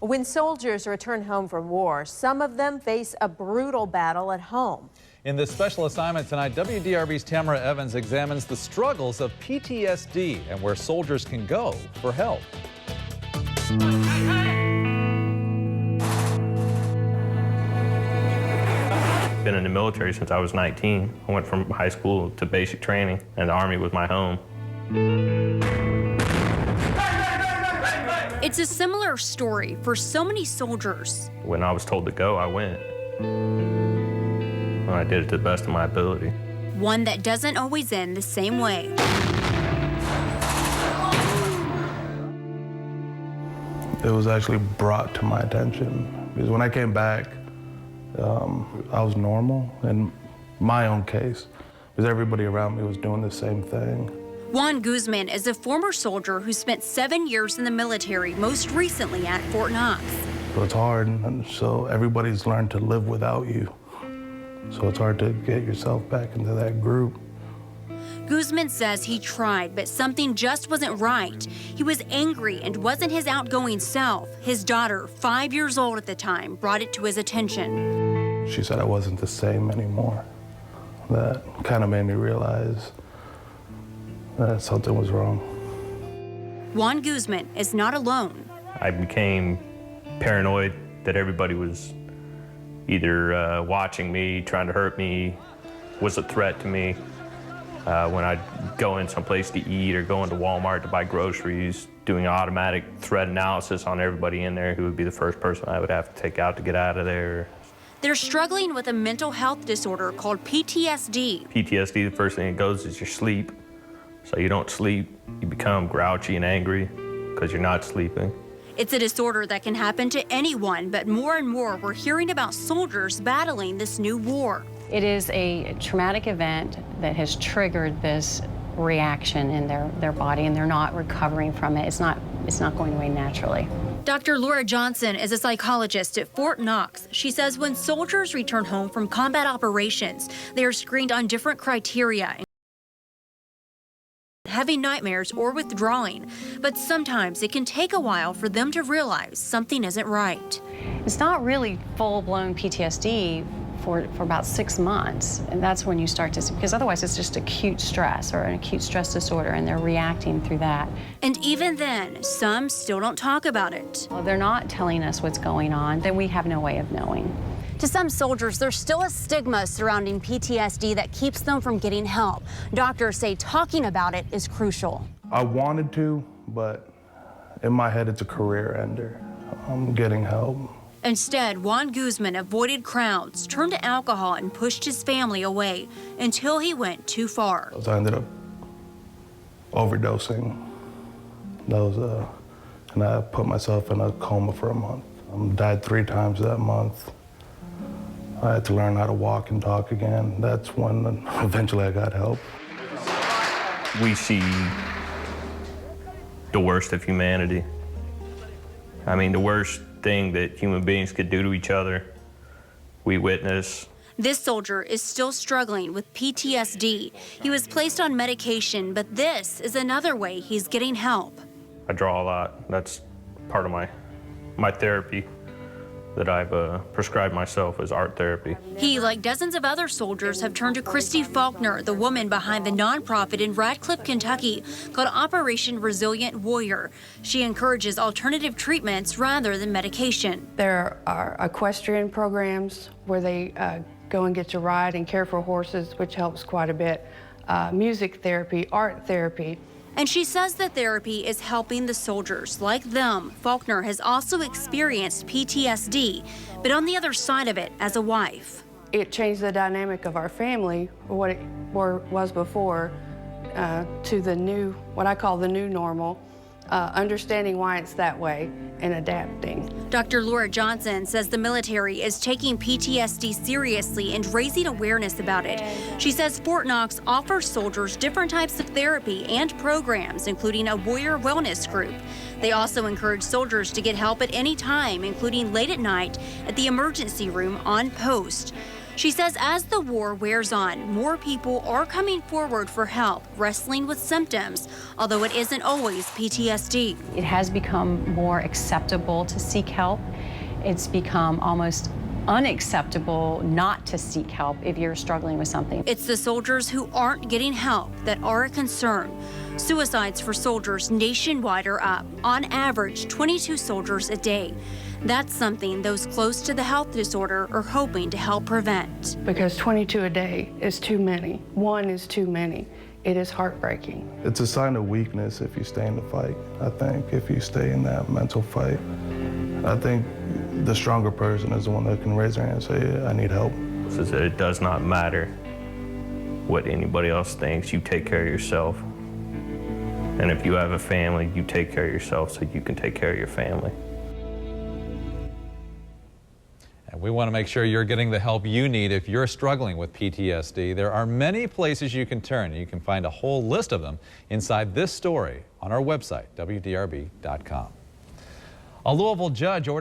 When soldiers return home from war, some of them face a brutal battle at home. In this special assignment tonight, WDRB's Tamara Evans examines the struggles of PTSD and where soldiers can go for help. Been in the military since I was 19. I went from high school to basic training, and the Army was my home. It's a similar story for so many soldiers. When I was told to go, I went. And I did it to the best of my ability. One that doesn't always end the same way. It was actually brought to my attention because when I came back, I was normal in my own case because everybody around me was doing the same thing. Juan Guzman is a former soldier who spent 7 years in the military, most recently at Fort Knox. So it's hard, and so everybody's learned to live without you. So it's hard to get yourself back into that group. Guzman says he tried, but something just wasn't right. He was angry and wasn't his outgoing self. His daughter, 5 years old at the time, brought it to his attention. She said I wasn't the same anymore. That kind of made me realize that something was wrong. Juan Guzman is not alone. I became paranoid that everybody was either watching me, trying to hurt me, was a threat to me. When I'd go in someplace to eat or go into Walmart to buy groceries, doing automatic threat analysis on everybody in there who would be the first person I would have to take out to get out of there. They're struggling with a mental health disorder called PTSD. PTSD, the first thing that goes is your sleep. So you don't sleep, you become grouchy and angry because you're not sleeping. It's a disorder that can happen to anyone, but more and more we're hearing about soldiers battling this new war. It is a traumatic event that has triggered this reaction in their body, and they're not recovering from it. It's not going away naturally. Dr. Laura Johnson is a psychologist at Fort Knox. She says when soldiers return home from combat operations, they are screened on different criteria, having nightmares or withdrawing. But sometimes it can take a while for them to realize something isn't right. It's not really full-blown PTSD for about 6 months, and that's when you start to, because otherwise it's just acute stress or an acute stress disorder, and they're reacting through that. And even then, some still don't talk about it. Well, they're not telling us what's going on, then we have no way of knowing. To some soldiers, there's still a stigma surrounding PTSD that keeps them from getting help. Doctors say talking about it is crucial. I wanted to, but in my head it's a career ender. I'm getting help. Instead, Juan Guzman avoided crowds, turned to alcohol, and pushed his family away until he went too far. I ended up overdosing. And I put myself in a coma for a month. Died 3 times that month. I had to learn how to walk and talk again. That's when eventually I got help. We see the worst of humanity. I mean, the worst thing that human beings could do to each other, we witness. This soldier is still struggling with PTSD. He was placed on medication, but this is another way he's getting help. I draw a lot. That's part of my therapy that I've prescribed myself as art therapy. He, like dozens of other soldiers, have turned to Christy Faulkner, the woman behind the nonprofit in Radcliffe, Kentucky, called Operation Resilient Warrior. She encourages alternative treatments rather than medication. There are equestrian programs where they go and get to ride and care for horses, which helps quite a bit. Music therapy, art therapy. And she says the therapy is helping the soldiers. Like them, Faulkner has also experienced PTSD, but on the other side of it as a wife. It changed the dynamic of our family, what it was before, to the new, what I call the new normal, understanding why it's that way and adapting. Dr. Laura Johnson says the military is taking PTSD seriously and raising awareness about it. She says Fort Knox offers soldiers different types of therapy and programs, including a warrior wellness group. They also encourage soldiers to get help at any time, including late at night at the emergency room on post. She says as the war wears on, more people are coming forward for help wrestling with symptoms, although it isn't always PTSD. It has become more acceptable to seek help. It's become almost unacceptable not to seek help if you're struggling with something. It's the soldiers who aren't getting help that are a concern. Suicides for soldiers nationwide are up, on average 22 soldiers a day. That's something those close to the health disorder are hoping to help prevent. Because 22 a day is too many. One is too many. It is heartbreaking. It's a sign of weakness if you stay in the fight, I think, if you stay in that mental fight. I think the stronger person is the one that can raise their hand and say, yeah, I need help. It does not matter what anybody else thinks. You take care of yourself. And if you have a family, you take care of yourself so you can take care of your family. And we want to make sure you're getting the help you need if you're struggling with PTSD. There are many places you can turn. You can find a whole list of them inside this story on our website, WDRB.com. A Louisville judge ordered